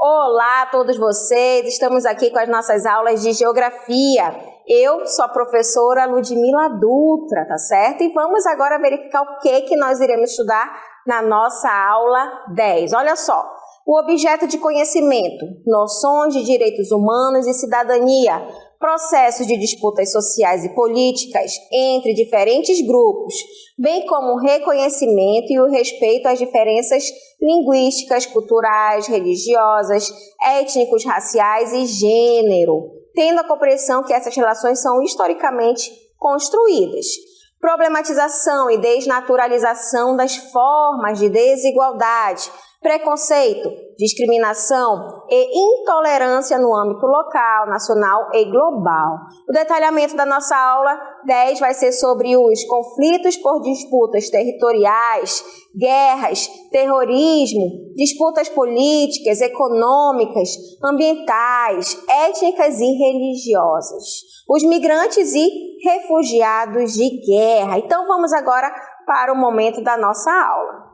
Olá a todos vocês, estamos aqui com as nossas aulas de Geografia. Eu sou a professora Ludmila Dutra, tá certo? E vamos agora verificar o que nós iremos estudar na nossa aula 10. Olha só, o objeto de conhecimento, noções de direitos humanos e cidadania, processos de disputas sociais e políticas entre diferentes grupos, bem como o reconhecimento e o respeito às diferenças linguísticas, culturais, religiosas, étnicos, raciais e gênero, tendo a compreensão que essas relações são historicamente construídas. Problematização e desnaturalização das formas de desigualdade, preconceito, discriminação e intolerância no âmbito local, nacional e global. O detalhamento da nossa aula 10 vai ser sobre os conflitos por disputas territoriais, guerras, terrorismo, disputas políticas, econômicas, ambientais, étnicas e religiosas, os migrantes e refugiados de guerra. Então vamos agora para o momento da nossa aula.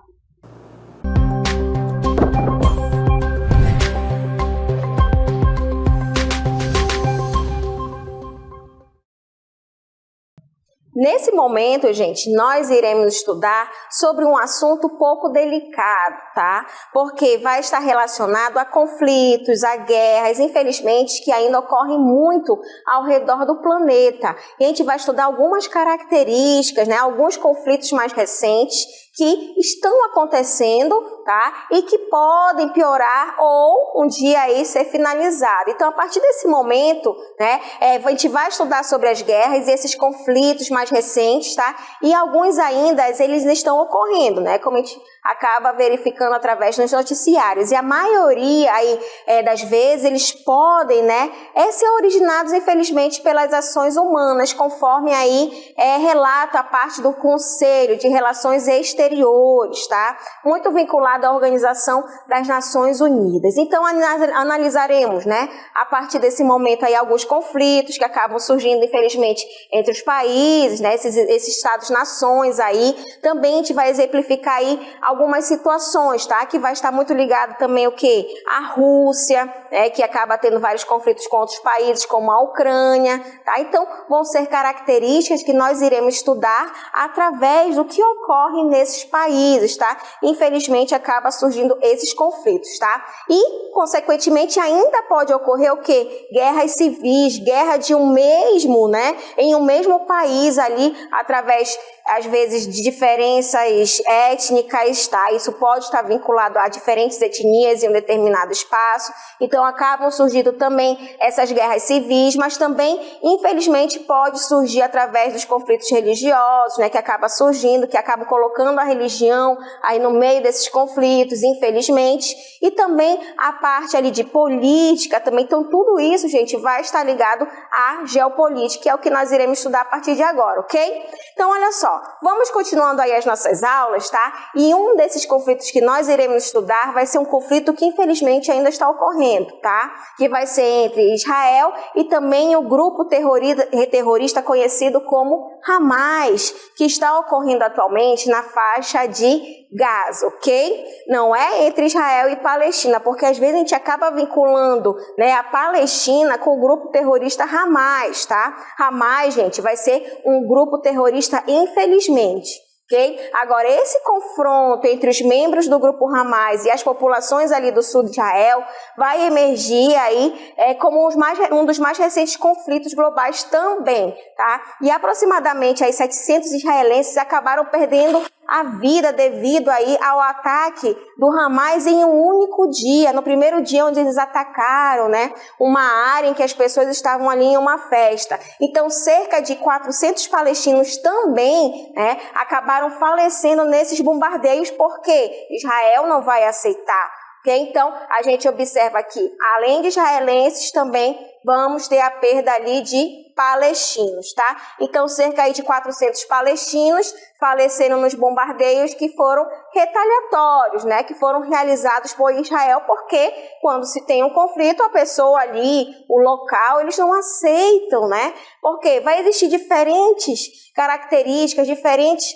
Nesse momento, gente, nós iremos estudar sobre um assunto um pouco delicado, tá? Porque vai estar relacionado a conflitos, a guerras, infelizmente, que ainda ocorrem muito ao redor do planeta. E a gente vai estudar algumas características, né? Alguns conflitos mais recentes que estão acontecendo, tá? E que podem piorar ou um dia aí ser finalizado. Então, a partir desse momento, né, a gente vai estudar sobre as guerras e esses conflitos mais recentes, tá? E alguns ainda, eles estão ocorrendo, né? Como a gente acaba verificando através dos noticiários. E a maioria aí, das vezes, eles podem, né, ser originados, infelizmente, pelas ações humanas, conforme aí relata a parte do Conselho de Relações Exteriores, tá? Muito vinculado à Organização das Nações Unidas. Então, analisaremos, né, a partir desse momento aí, alguns conflitos que acabam surgindo, infelizmente, entre os países, né, esses Estados-nações aí. Também a gente vai exemplificar aí algumas situações, tá? Que vai estar muito ligado também o quê? A Rússia, né? Que acaba tendo vários conflitos com outros países, como a Ucrânia, tá? Então, vão ser características que nós iremos estudar através do que ocorre nesses países, tá? Infelizmente, acaba surgindo esses conflitos, tá? E, consequentemente, ainda pode ocorrer o quê? Guerras civis, guerra de um mesmo, né? Em um mesmo país ali, através, às vezes, de diferenças étnicas, tá? Isso pode estar vinculado a diferentes etnias em um determinado espaço. Então, acabam surgindo também essas guerras civis, mas também, infelizmente, pode surgir através dos conflitos religiosos, né? Que acaba surgindo, que acaba colocando a religião aí no meio desses conflitos, infelizmente. E também a parte ali de política também. Então, tudo isso, gente, vai estar ligado à geopolítica, que é o que nós iremos estudar a partir de agora, ok? Então, olha só, vamos continuando aí as nossas aulas, tá? E um desses conflitos que nós iremos estudar vai ser um conflito que, infelizmente, ainda está ocorrendo, tá? Que vai ser entre Israel e também o grupo terrorista conhecido como Hamas, que está ocorrendo atualmente na faixa de Gaza, ok? Não é entre Israel e Palestina, porque às vezes a gente acaba vinculando, né, a Palestina com o grupo terrorista Hamas, tá? Hamas, gente, vai ser um grupo terrorista, infelizmente. Okay? Agora, esse confronto entre os membros do grupo Hamas e as populações ali do sul de Israel vai emergir aí como um dos mais recentes conflitos globais também, tá? E aproximadamente aí 700 israelenses acabaram perdendo a vida devido aí ao ataque do Hamas em um único dia, no primeiro dia onde eles atacaram, né, uma área em que as pessoas estavam ali em uma festa. Então, cerca de 400 palestinos também, né, acabaram falecendo nesses bombardeios, porque Israel não vai aceitar. Okay? Então, a gente observa que, além de israelenses, também vamos ter a perda ali de palestinos, tá? Então, cerca aí de 400 palestinos faleceram nos bombardeios que foram retaliatórios, né, que foram realizados por Israel, porque quando se tem um conflito, a pessoa ali, o local, eles não aceitam, né, porque vai existir diferentes características, diferentes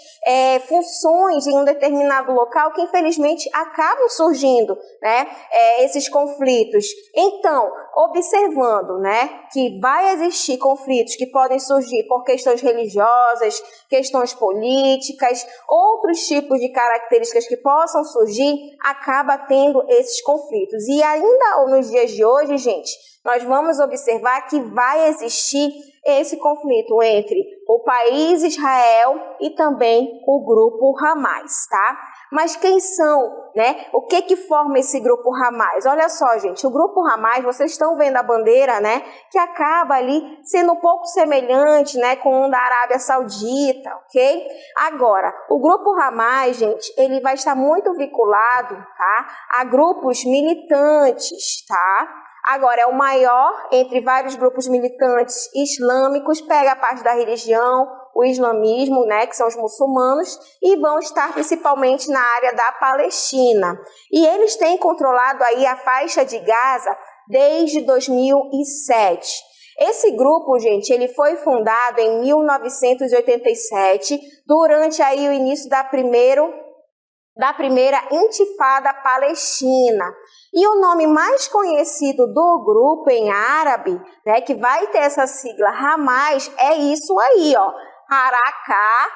funções em um determinado local que infelizmente acabam surgindo, né, esses conflitos. Então, observando, né, que vai existir conflitos que podem surgir por questões religiosas, questões políticas, outros tipos de características que possam surgir, acaba tendo esses conflitos. E ainda nos dias de hoje, gente, nós vamos observar que vai existir esse conflito entre o país Israel e também o grupo Hamas, tá? Mas quem são, né? O que forma esse grupo Hamas? Olha só, gente, o grupo Hamas, vocês estão vendo a bandeira, né? Que acaba ali sendo um pouco semelhante, né? Com o da Arábia Saudita, ok? Agora, o grupo Hamas, gente, ele vai estar muito vinculado, tá? A grupos militantes, tá? Agora, é o maior entre vários grupos militantes islâmicos, pega a parte da religião, o islamismo, né, que são os muçulmanos, e vão estar principalmente na área da Palestina. E eles têm controlado aí a faixa de Gaza desde 2007. Esse grupo, gente, ele foi fundado em 1987, durante aí o início da primeira Intifada Palestina. E o nome mais conhecido do grupo em árabe, né, que vai ter essa sigla Hamas, é isso aí, ó, Harakah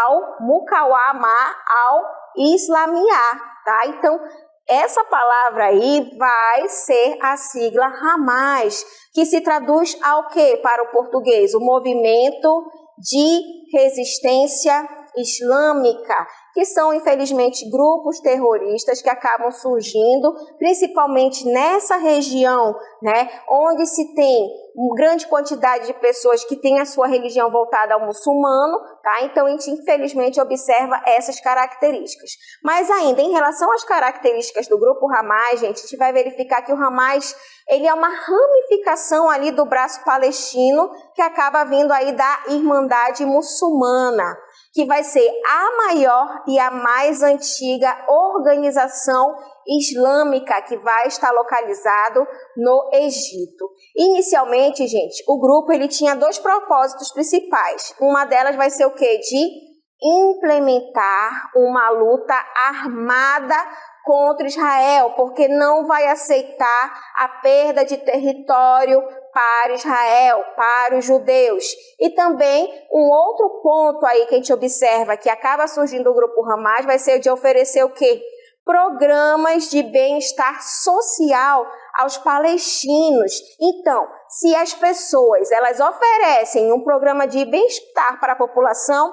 al-Muqawama al-Islamiyah, tá? Então, essa palavra aí vai ser a sigla Hamas, que se traduz ao quê para o português? O movimento de resistência islâmica, que são, infelizmente, grupos terroristas que acabam surgindo, principalmente nessa região, né, onde se tem uma grande quantidade de pessoas que têm a sua religião voltada ao muçulmano, tá? Então, a gente, infelizmente, observa essas características. Mas ainda, em relação às características do grupo Hamas, gente, a gente vai verificar que o Hamas, ele é uma ramificação ali do braço palestino, que acaba vindo aí da Irmandade Muçulmana, que vai ser a maior e a mais antiga organização islâmica que vai estar localizado no Egito. Inicialmente, gente, o grupo ele tinha dois propósitos principais. Uma delas vai ser o quê? De implementar uma luta armada contra Israel, porque não vai aceitar a perda de território para Israel, para os judeus. E também um outro ponto aí que a gente observa que acaba surgindo o grupo Hamas vai ser de oferecer o quê? Programas de bem-estar social aos palestinos. Então, se as pessoas elas oferecem um programa de bem-estar para a população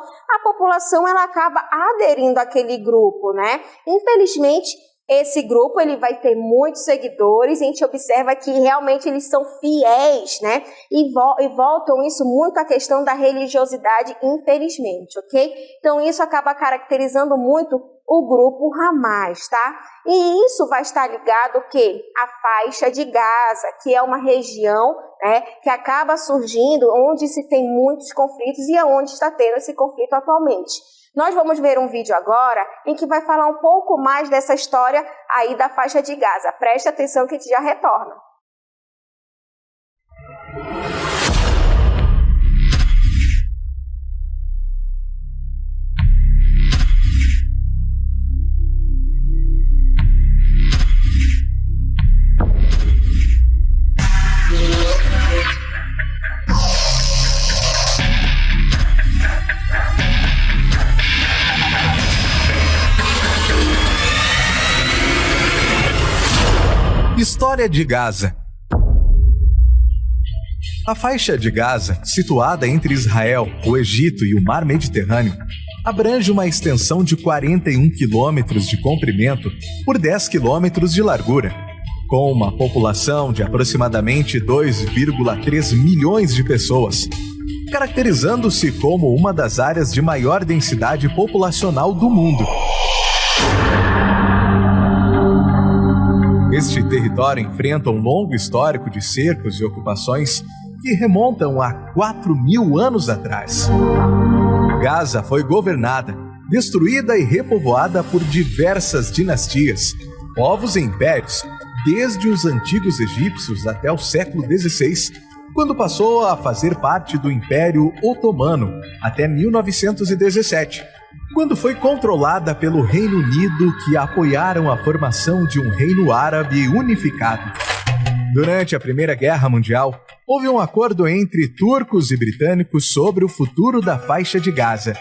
ela acaba aderindo àquele grupo, né? Infelizmente, esse grupo ele vai ter muitos seguidores, a gente observa que realmente eles são fiéis, né? E voltam isso muito à questão da religiosidade, infelizmente, ok? Então isso acaba caracterizando muito o grupo Hamas, tá? E isso vai estar ligado o quê? À faixa de Gaza, que é uma região, né, que acaba surgindo onde se tem muitos conflitos e é onde está tendo esse conflito atualmente. Nós vamos ver um vídeo agora em que vai falar um pouco mais dessa história aí da faixa de Gaza. Preste atenção que a gente já retorna. História de Gaza. A faixa de Gaza, situada entre Israel, o Egito e o Mar Mediterrâneo, abrange uma extensão de 41 quilômetros de comprimento por 10 quilômetros de largura, com uma população de aproximadamente 2,3 milhões de pessoas, caracterizando-se como uma das áreas de maior densidade populacional do mundo. Este território enfrenta um longo histórico de cercos e ocupações que remontam a 4.000 anos atrás. Gaza foi governada destruída e repovoada por diversas dinastias, povos e impérios, desde os antigos egípcios até o século XVI, quando passou a fazer parte do Império Otomano até 1917, quando foi controlada pelo Reino Unido, que apoiaram a formação de um reino árabe unificado. Durante a Primeira Guerra Mundial, houve um acordo entre turcos e britânicos sobre o futuro da faixa de Gaza.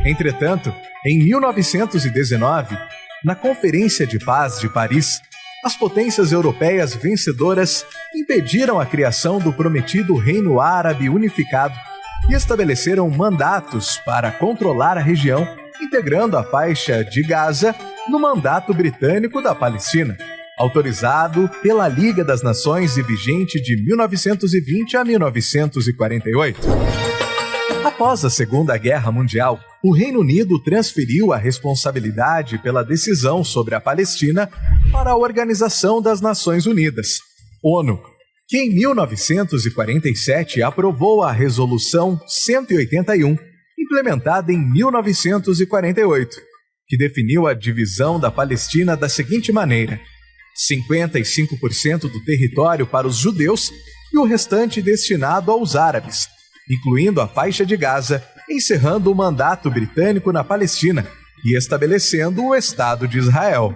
Entretanto, em 1919, na Conferência de Paz de Paris, as potências europeias vencedoras impediram a criação do prometido Reino Árabe Unificado e estabeleceram mandatos para controlar a região, integrando a faixa de Gaza no mandato britânico da Palestina, autorizado pela Liga das Nações e vigente de 1920 a 1948. Após a Segunda Guerra Mundial, o Reino Unido transferiu a responsabilidade pela decisão sobre a Palestina para a Organização das Nações Unidas, ONU, que em 1947 aprovou a Resolução 181, implementada em 1948, que definiu a divisão da Palestina da seguinte maneira: 55% do território para os judeus e o restante destinado aos árabes, incluindo a faixa de Gaza, encerrando o mandato britânico na Palestina e estabelecendo o Estado de Israel.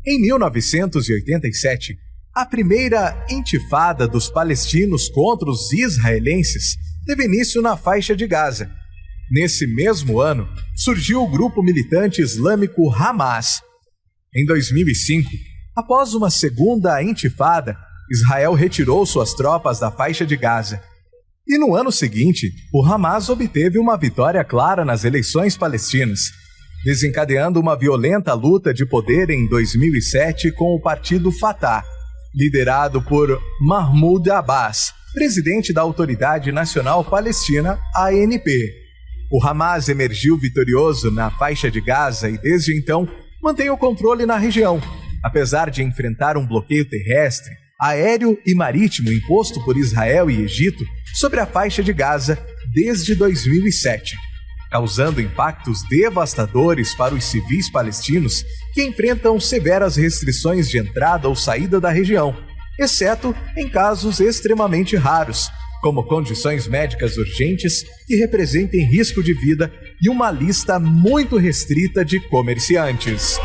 Em 1987, a primeira intifada dos palestinos contra os israelenses teve início na faixa de Gaza. Nesse mesmo ano, surgiu o grupo militante islâmico Hamas. Em 2005, após uma segunda intifada, Israel retirou suas tropas da faixa de Gaza. E no ano seguinte, o Hamas obteve uma vitória clara nas eleições palestinas, desencadeando uma violenta luta de poder em 2007 com o partido Fatah, liderado por Mahmoud Abbas, presidente da Autoridade Nacional Palestina, ANP. O Hamas emergiu vitorioso na faixa de Gaza e, desde então, mantém o controle na região, apesar de enfrentar um bloqueio terrestre, aéreo e marítimo imposto por Israel e Egito sobre a faixa de Gaza desde 2007, causando impactos devastadores para os civis palestinos que enfrentam severas restrições de entrada ou saída da região, exceto em casos extremamente raros, como condições médicas urgentes que representem risco de vida e uma lista muito restrita de comerciantes.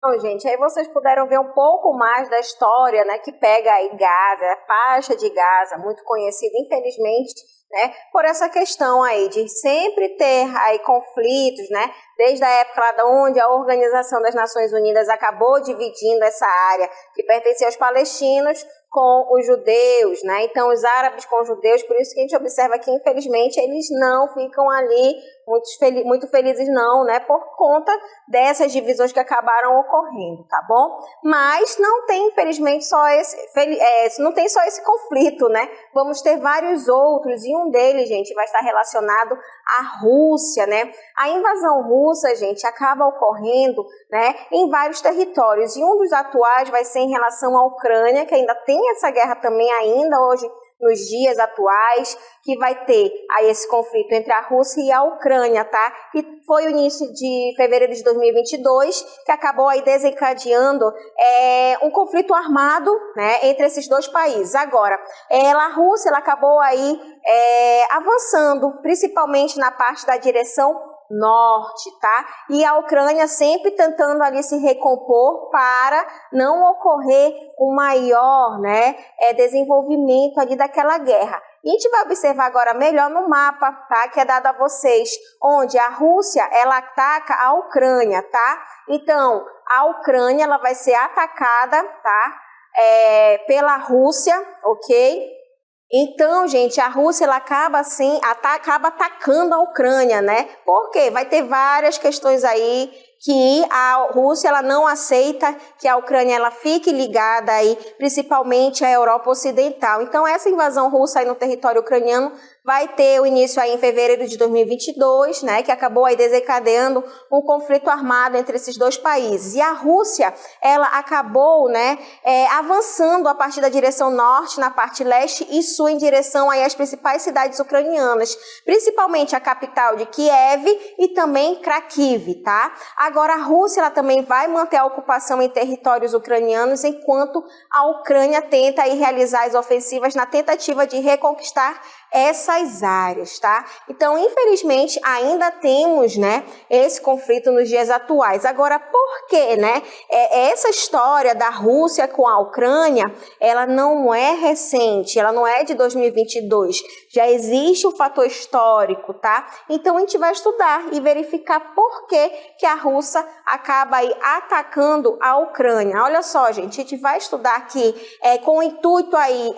Bom, gente, aí vocês puderam ver um pouco mais da história, né, que pega aí Gaza, a faixa de Gaza, muito conhecida, infelizmente, né, por essa questão aí de sempre ter aí conflitos, né, desde a época lá de onde a Organização das Nações Unidas acabou dividindo essa área que pertencia aos palestinos com os judeus, né? Então, os árabes com os judeus, por isso que a gente observa que, infelizmente, eles não ficam ali muito felizes não, né? Por conta dessas divisões que acabaram ocorrendo, tá bom? Mas não tem, infelizmente, não tem só esse conflito, né? Vamos ter vários outros, e um deles, gente, vai estar relacionado à Rússia, né? A invasão russa, gente, acaba ocorrendo, né, em vários territórios, e um dos atuais vai ser em relação à Ucrânia, que ainda tem essa guerra também ainda hoje, nos dias atuais, que vai ter aí esse conflito entre a Rússia e a Ucrânia, tá? E foi o início de fevereiro de 2022 que acabou aí desencadeando um conflito armado, né, entre esses dois países. Agora, a Rússia ela acabou aí avançando, principalmente na parte da direção norte, tá? E a Ucrânia sempre tentando ali se recompor para não ocorrer um maior, né, desenvolvimento ali daquela guerra. E a gente vai observar agora melhor no mapa, tá? Que é dado a vocês, onde a Rússia, ela ataca a Ucrânia, tá? Então, a Ucrânia, ela vai ser atacada, tá? Pela Rússia, ok? Então, gente, a Rússia ela acaba atacando a Ucrânia, né? Por quê? Vai ter várias questões aí que a Rússia ela não aceita que a Ucrânia ela fique ligada aí, principalmente à Europa Ocidental. Então, essa invasão russa aí no território ucraniano vai ter o início aí em fevereiro de 2022, né, que acabou aí desencadeando um conflito armado entre esses dois países. E a Rússia, ela acabou, né, avançando a partir da direção norte, na parte leste e sul, em direção aí às principais cidades ucranianas, principalmente a capital de Kiev e também Kharkiv, tá? Agora, a Rússia, ela também vai manter a ocupação em territórios ucranianos, enquanto a Ucrânia tenta aí realizar as ofensivas na tentativa de reconquistar essas áreas, tá? Então, infelizmente, ainda temos, né, esse conflito nos dias atuais. Agora, por quê, né? Essa história da Rússia com a Ucrânia, ela não é recente, ela não é de 2022. Já existe um fator histórico, tá? Então, a gente vai estudar e verificar por que a Rússia acaba aí atacando a Ucrânia. Olha só, gente, a gente vai estudar aqui com o intuito aí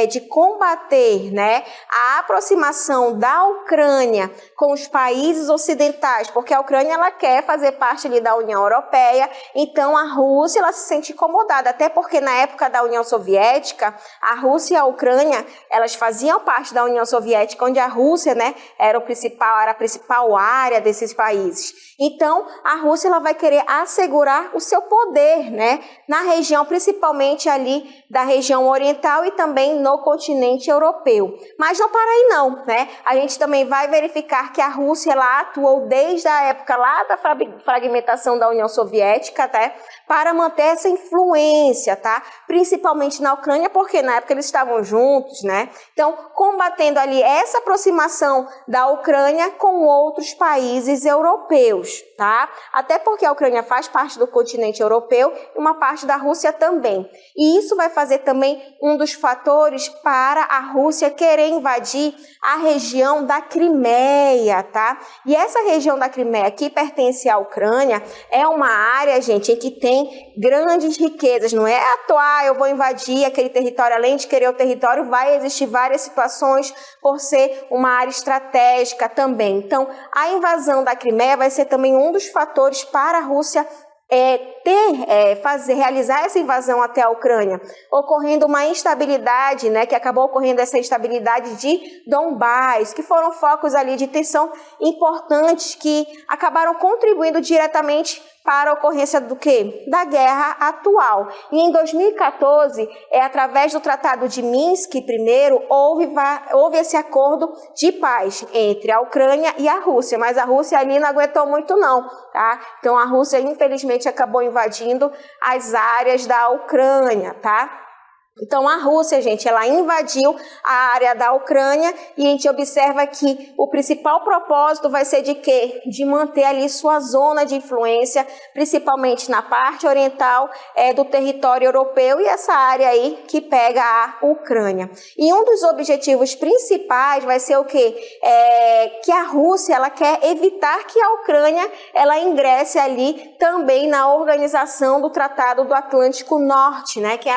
de combater, né, a aproximação da Ucrânia com os países ocidentais, porque a Ucrânia ela quer fazer parte ali da União Europeia, então a Rússia ela se sente incomodada, até porque na época da União Soviética, a Rússia e a Ucrânia, elas faziam parte da União Soviética, onde a Rússia, né, era a principal área desses países. Então, a Rússia ela vai querer assegurar o seu poder, né, na região, principalmente ali da região oriental e também no continente europeu. Mas não para aí não, né? A gente também vai verificar que a Rússia ela atuou desde a época lá da fragmentação da União Soviética, tá? Para manter essa influência, tá? Principalmente na Ucrânia, porque na época eles estavam juntos, né? Então, combatendo ali essa aproximação da Ucrânia com outros países europeus, tá? Até porque a Ucrânia faz parte do continente europeu e uma parte da Rússia também. E isso vai fazer também um dos fatores para a Rússia querer invadir a região da Crimeia, tá? E essa região da Crimeia que pertence à Ucrânia é uma área, gente, em que tem grandes riquezas. Não é à toa, eu vou invadir aquele território, além de querer o território, vai existir várias situações por ser uma área estratégica também. Então, a invasão da Crimeia vai ser também um dos fatores para a Rússia realizar essa invasão até a Ucrânia, ocorrendo uma instabilidade, né, que acabou ocorrendo essa instabilidade de Donbás, que foram focos ali de tensão importantes que acabaram contribuindo diretamente para a ocorrência do quê? Da guerra atual. E em 2014, através do Tratado de Minsk, primeiro, houve esse acordo de paz entre a Ucrânia e a Rússia, mas a Rússia ali não aguentou muito não, tá? Então a Rússia, infelizmente, acabou invadindo as áreas da Ucrânia, tá? Então, a Rússia, gente, ela invadiu a área da Ucrânia e a gente observa que o principal propósito vai ser de quê? De manter ali sua zona de influência, principalmente na parte oriental do território europeu e essa área aí que pega a Ucrânia. E um dos objetivos principais vai ser o quê? Que a Rússia, ela quer evitar que a Ucrânia, ela ingresse ali também na organização do Tratado do Atlântico Norte, né? Que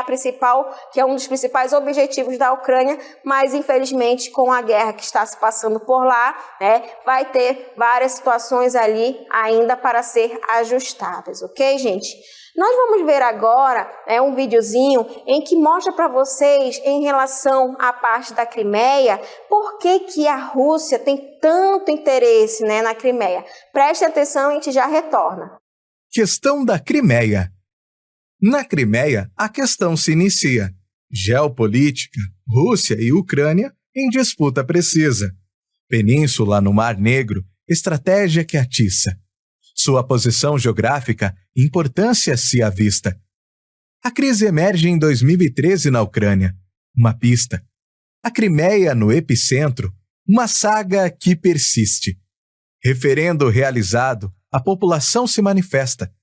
é um dos principais objetivos da Ucrânia, mas infelizmente com a guerra que está se passando por lá, né, vai ter várias situações ali ainda para ser ajustadas, ok, gente? Nós vamos ver agora um videozinho em que mostra para vocês, em relação à parte da Crimeia, por que a Rússia tem tanto interesse, né, na Crimeia. Preste atenção e a gente já retorna. Questão da Crimeia. Na Crimeia, a questão se inicia. Geopolítica, Rússia e Ucrânia em disputa precisa. Península no Mar Negro, estratégia que atiça. Sua posição geográfica, importância se avista. A crise emerge em 2013 na Ucrânia. Uma pista. A Crimeia no epicentro, uma saga que persiste. Referendo realizado, a população se manifesta.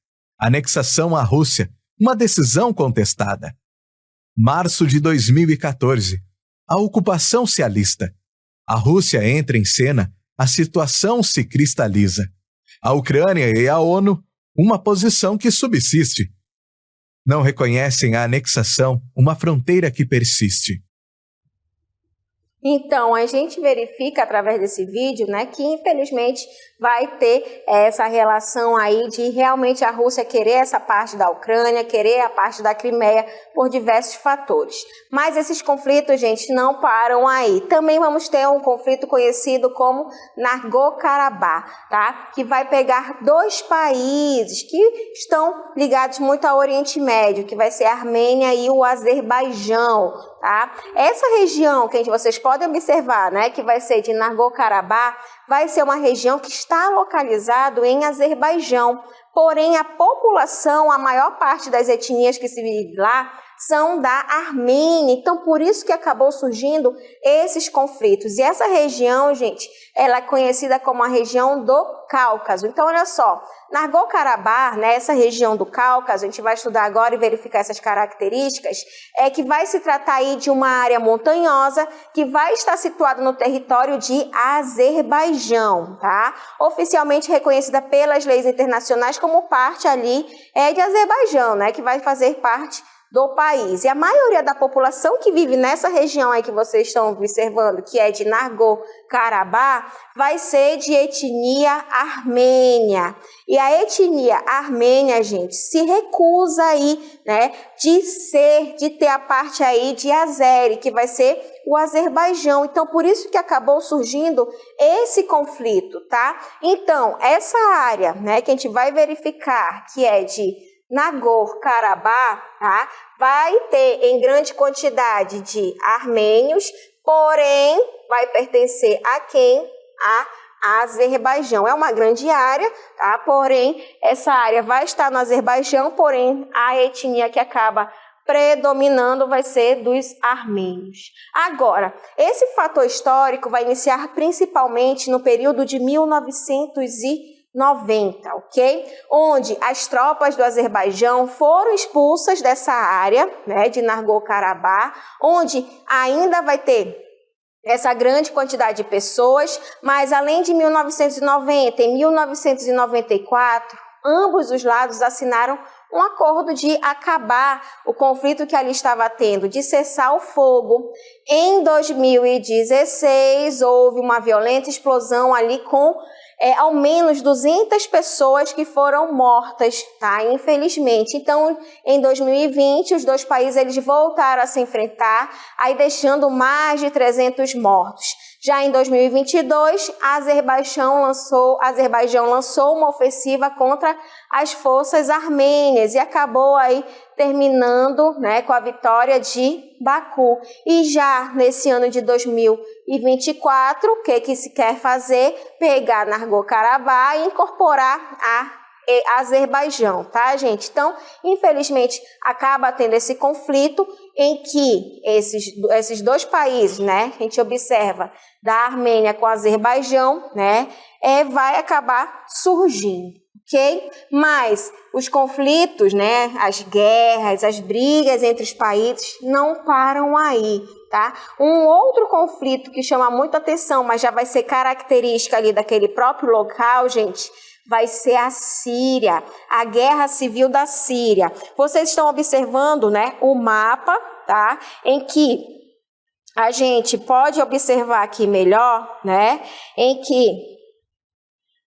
Anexação à Rússia, uma decisão contestada. Março de 2014. A ocupação se alista. A Rússia entra em cena, a situação se cristaliza. A Ucrânia e a ONU, uma posição que subsiste. Não reconhecem a anexação, uma fronteira que persiste. Então, a gente verifica através desse vídeo, né, que infelizmente vai ter essa relação aí de realmente a Rússia querer essa parte da Ucrânia, querer a parte da Crimeia por diversos fatores. Mas esses conflitos, gente, não param aí. Também vamos ter um conflito conhecido como Nagorno-Karabakh, tá? Que vai pegar dois países que estão ligados muito ao Oriente Médio, que vai ser a Armênia e o Azerbaijão, tá? Essa região que vocês podem observar, né, que vai ser de Nagorno-Karabakh, vai ser uma região que está localizada em Azerbaijão. Porém, a população, a maior parte das etnias que se vive lá, são da Armênia. Então, por isso que acabou surgindo esses conflitos. E essa região, gente, ela é conhecida como a região do Cáucaso. Então, olha só, Nagorno-Karabakh, né, essa região do Cáucaso, a gente vai estudar agora e verificar essas características, é que vai se tratar aí de uma área montanhosa que vai estar situada no território de Azerbaijão, tá? Oficialmente reconhecida pelas leis internacionais como parte ali de Azerbaijão, né, que vai fazer parte do país. E a maioria da população que vive nessa região aí que vocês estão observando, que é de Nagorno-Karabakh, vai ser de etnia armênia. E a etnia armênia, gente, se recusa aí, né, de ter a parte aí de Azeri, que vai ser o Azerbaijão. Então, por isso que acabou surgindo esse conflito, tá? Então, essa área, né, que a gente vai verificar, que é de Nagorno-Karabakh, tá? Vai ter em grande quantidade de armênios, porém vai pertencer a quem? A Azerbaijão. É uma grande área, tá? Porém, essa área vai estar no Azerbaijão, porém a etnia que acaba predominando vai ser dos armênios. Agora, esse fator histórico vai iniciar principalmente no período de 1990, ok? Onde as tropas do Azerbaijão foram expulsas dessa área, né, de Nagorno-Karabakh, onde ainda vai ter essa grande quantidade de pessoas, mas além de 1990 e 1994, ambos os lados assinaram um acordo de acabar o conflito que ali estava tendo, de cessar o fogo. Em 2016, houve uma violenta explosão ali com ao menos 200 pessoas que foram mortas, tá? Infelizmente. Então, em 2020, os dois países eles voltaram a se enfrentar, aí deixando mais de 300 mortos. Já em 2022, Azerbaijão lançou uma ofensiva contra as forças armênias e acabou aí terminando, né, com a vitória de Baku. E já nesse ano de 2024, o que se quer fazer? Pegar Nagorno-Karabakh e incorporar a Azerbaijão, tá, gente? Então, infelizmente, acaba tendo esse conflito em que esses dois países, né, a gente observa da Armênia com o Azerbaijão, né, vai acabar surgindo, ok? Mas os conflitos, né, as guerras, as brigas entre os países não param aí, tá? Um outro conflito que chama muita atenção, mas já vai ser característica ali daquele próprio local, gente, vai ser a Síria, a guerra civil da Síria. Vocês estão observando, né, o mapa, tá? Em que a gente pode observar aqui melhor, né, em que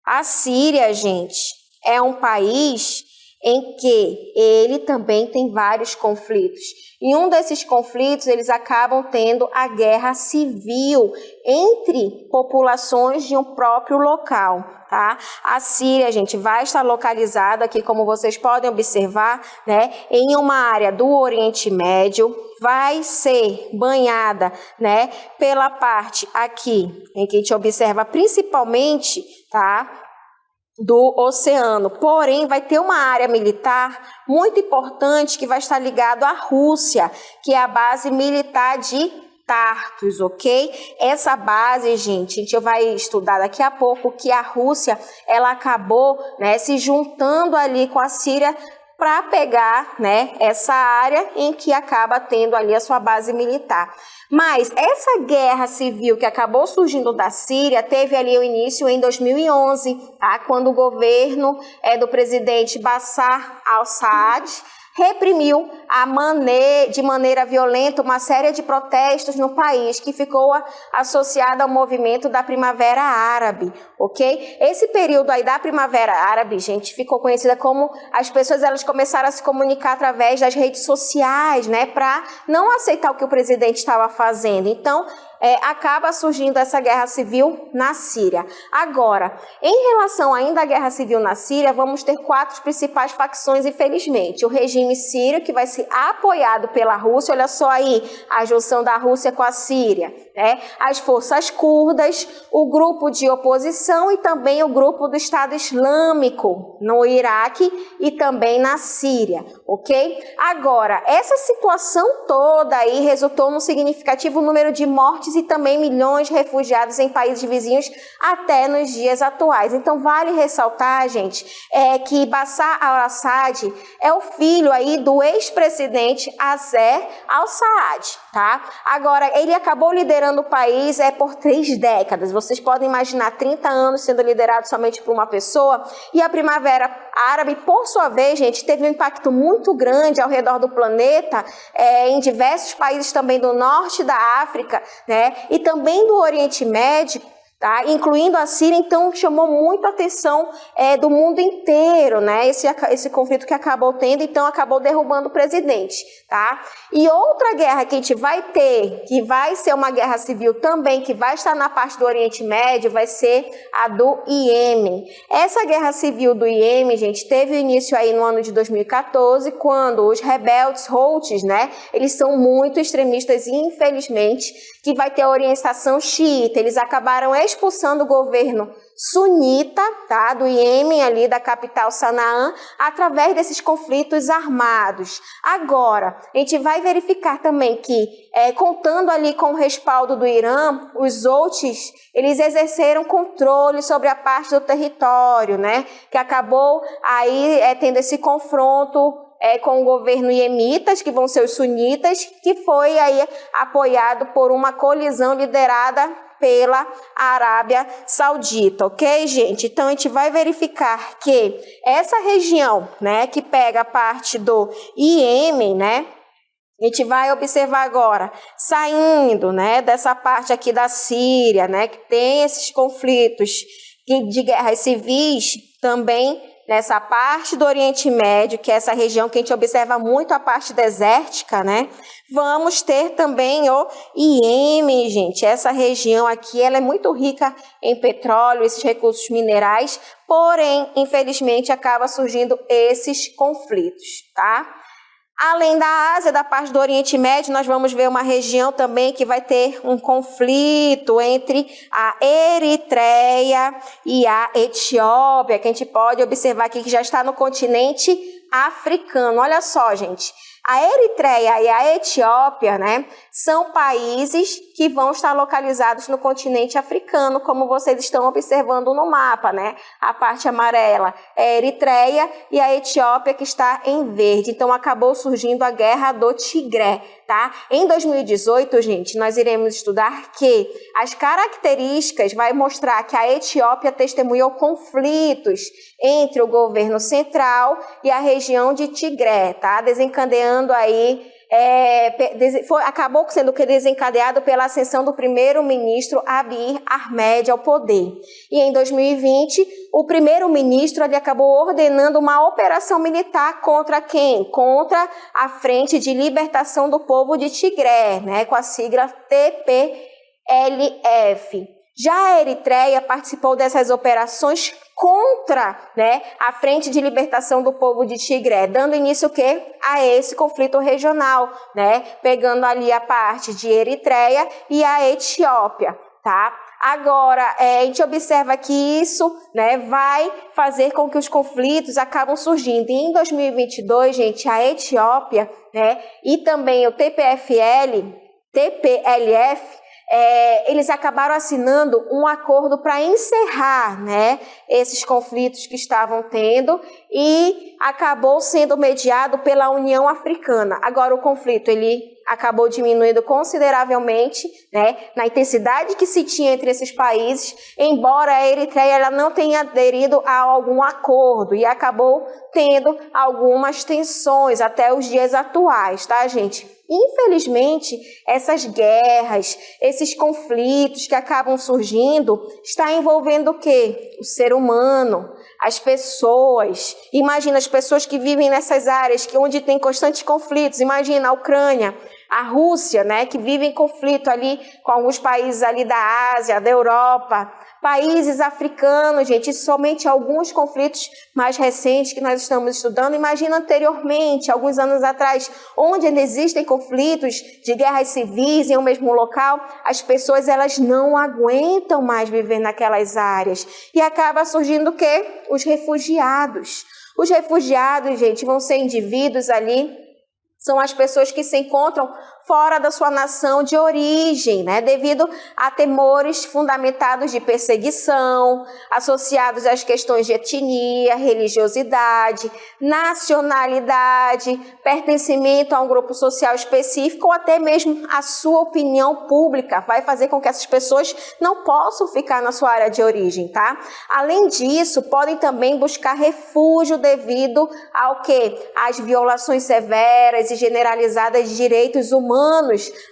a Síria, gente, é um país em que ele também tem vários conflitos. E um desses conflitos, eles acabam tendo a guerra civil entre populações de um próprio local, tá? A Síria, gente, vai estar localizada aqui, como vocês podem observar, né, em uma área do Oriente Médio, vai ser banhada, né, pela parte aqui, em que a gente observa principalmente, tá, do oceano, porém vai ter uma área militar muito importante que vai estar ligado à Rússia, que é a base militar de Tartus, ok? Essa base, gente, a gente vai estudar daqui a pouco que a Rússia, ela acabou, né, se juntando ali com a Síria para pegar, né, essa área em que acaba tendo ali a sua base militar. Mas essa guerra civil que acabou surgindo da Síria teve ali o início em 2011, tá? Quando o governo do presidente Bashar al-Assad reprimiu de maneira violenta uma série de protestos no país que ficou associada ao movimento da Primavera Árabe, ok? Esse período aí da Primavera Árabe, gente, ficou conhecida como as pessoas elas começaram a se comunicar através das redes sociais, né, para não aceitar o que o presidente estava fazendo. Então, acaba surgindo essa guerra civil na Síria. Agora, em relação ainda à guerra civil na Síria, vamos ter 4 principais facções, infelizmente. O regime sírio, que vai ser apoiado pela Rússia, olha só aí a junção da Rússia com a Síria, né? As forças curdas, o grupo de oposição e também o grupo do Estado Islâmico no Iraque e também na Síria, ok? Agora, essa situação toda aí resultou num significativo número de mortes e também milhões de refugiados em países vizinhos até nos dias atuais. Então, vale ressaltar, gente, que Bashar al-Assad é o filho aí do ex-presidente Bashar al-Assad, tá? Agora, ele acabou liderando o país por 3 décadas. Vocês podem imaginar 30 anos sendo liderado somente por uma pessoa. E a Primavera Árabe, por sua vez, gente, teve um impacto muito grande ao redor do planeta, em diversos países também do norte da África, né? E também do Oriente Médio, tá? Incluindo a Síria. Então chamou muito a atenção do mundo inteiro, né? Esse conflito que acabou tendo, então acabou derrubando o presidente, tá? E outra guerra que a gente vai ter, que vai ser uma guerra civil também, que vai estar na parte do Oriente Médio, vai ser a do Iêmen. Essa guerra civil do Iêmen, gente, teve início aí no ano de 2014, quando os rebeldes Houthis, né? Eles são muito extremistas e, infelizmente, que vai ter a orientação xiita. Eles acabaram expulsando o governo sunita, tá, do Iêmen, ali da capital Sanaá, através desses conflitos armados. Agora, a gente vai verificar também que, contando ali com o respaldo do Irã, os Houthis, eles exerceram controle sobre a parte do território, né, que acabou aí tendo esse confronto com o governo iemitas, que vão ser os sunitas, que foi aí apoiado por uma colisão liderada pela Arábia Saudita, ok, gente? Então, a gente vai verificar que essa região, né, que pega a parte do Iêmen, né, a gente vai observar agora, saindo, né, dessa parte aqui da Síria, né, que tem esses conflitos de guerras civis, também nessa parte do Oriente Médio, que é essa região que a gente observa muito a parte desértica, né? Vamos ter também o Iêmen, gente. Essa região aqui, ela é muito rica em petróleo, esses recursos minerais, porém, infelizmente, acaba surgindo esses conflitos, tá? Além da Ásia, da parte do Oriente Médio, nós vamos ver uma região também que vai ter um conflito entre a Eritreia e a Etiópia, que a gente pode observar aqui que já está no continente africano. Olha só, gente. A Eritreia e a Etiópia, né, são países que vão estar localizados no continente africano, como vocês estão observando no mapa, né? A parte amarela é a Eritreia e a Etiópia que está em verde. Então, acabou surgindo a Guerra do Tigré, tá? Em 2018, gente, nós iremos estudar que as características vai mostrar que a Etiópia testemunhou conflitos entre o governo central e a região de Tigré, tá? Desencadeando aí, acabou sendo desencadeado pela ascensão do primeiro-ministro Abiy Ahmed ao poder. E em 2020, o primeiro-ministro acabou ordenando uma operação militar contra quem? Contra a Frente de Libertação do Povo de Tigré, né, com a sigla TPLF. Já a Eritreia participou dessas operações contra, né, a Frente de Libertação do Povo de Tigré, dando início o quê? A esse conflito regional, né, pegando ali a parte de Eritreia e a Etiópia, tá? Agora, a gente observa que isso, né, vai fazer com que os conflitos acabam surgindo. E em 2022, gente, a Etiópia, né, e também o TPLF, eles acabaram assinando um acordo para encerrar, né, esses conflitos que estavam tendo e acabou sendo mediado pela União Africana. Agora o conflito ele acabou diminuindo consideravelmente, né, na intensidade que se tinha entre esses países, embora a Eritreia ela não tenha aderido a algum acordo e acabou tendo algumas tensões até os dias atuais, tá, gente? Infelizmente, essas guerras, esses conflitos que acabam surgindo, está envolvendo o quê? O ser humano, as pessoas. Imagina as pessoas que vivem nessas áreas onde tem constantes conflitos. Imagina a Ucrânia, a Rússia, né, que vive em conflito ali com alguns países ali da Ásia, da Europa, países africanos, gente, e somente alguns conflitos mais recentes que nós estamos estudando. Imagina anteriormente, alguns anos atrás, onde ainda existem conflitos de guerras civis em um mesmo local, as pessoas elas não aguentam mais viver naquelas áreas. E acaba surgindo o quê? Os refugiados. Os refugiados, gente, vão ser indivíduos ali, são as pessoas que se encontram fora da sua nação de origem, né? Devido a temores fundamentados de perseguição, associados às questões de etnia, religiosidade, nacionalidade, pertencimento a um grupo social específico ou até mesmo a sua opinião pública vai fazer com que essas pessoas não possam ficar na sua área de origem, tá? Além disso, podem também buscar refúgio devido ao quê? Às violações severas e generalizadas de direitos humanos,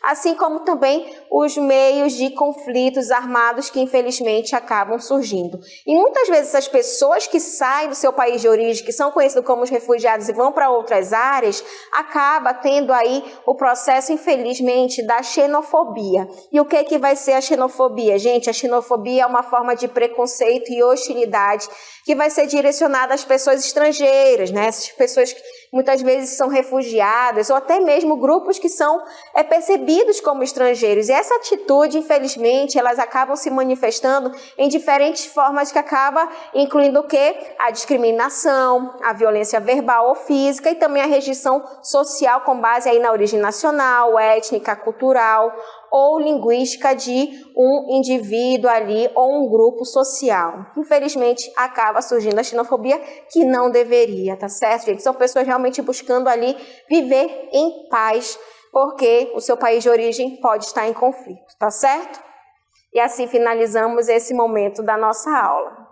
assim como também os meios de conflitos armados que infelizmente acabam surgindo. E muitas vezes essas pessoas que saem do seu país de origem, que são conhecidos como os refugiados e vão para outras áreas, acaba tendo aí o processo, infelizmente, da xenofobia. E o que vai ser a xenofobia? Gente, a xenofobia é uma forma de preconceito e hostilidade que vai ser direcionada às pessoas estrangeiras, né? Essas pessoas que muitas vezes são refugiadas ou até mesmo grupos que são percebidos como estrangeiros. E essa atitude, infelizmente, elas acabam se manifestando em diferentes formas que acaba incluindo o quê? A discriminação, a violência verbal ou física e também a rejeição social com base aí na origem nacional, étnica, cultural ou linguística de um indivíduo ali ou um grupo social. Infelizmente, acaba surgindo a xenofobia que não deveria, tá certo, gente? São pessoas realmente buscando ali viver em paz, porque o seu país de origem pode estar em conflito, tá certo? E assim finalizamos esse momento da nossa aula.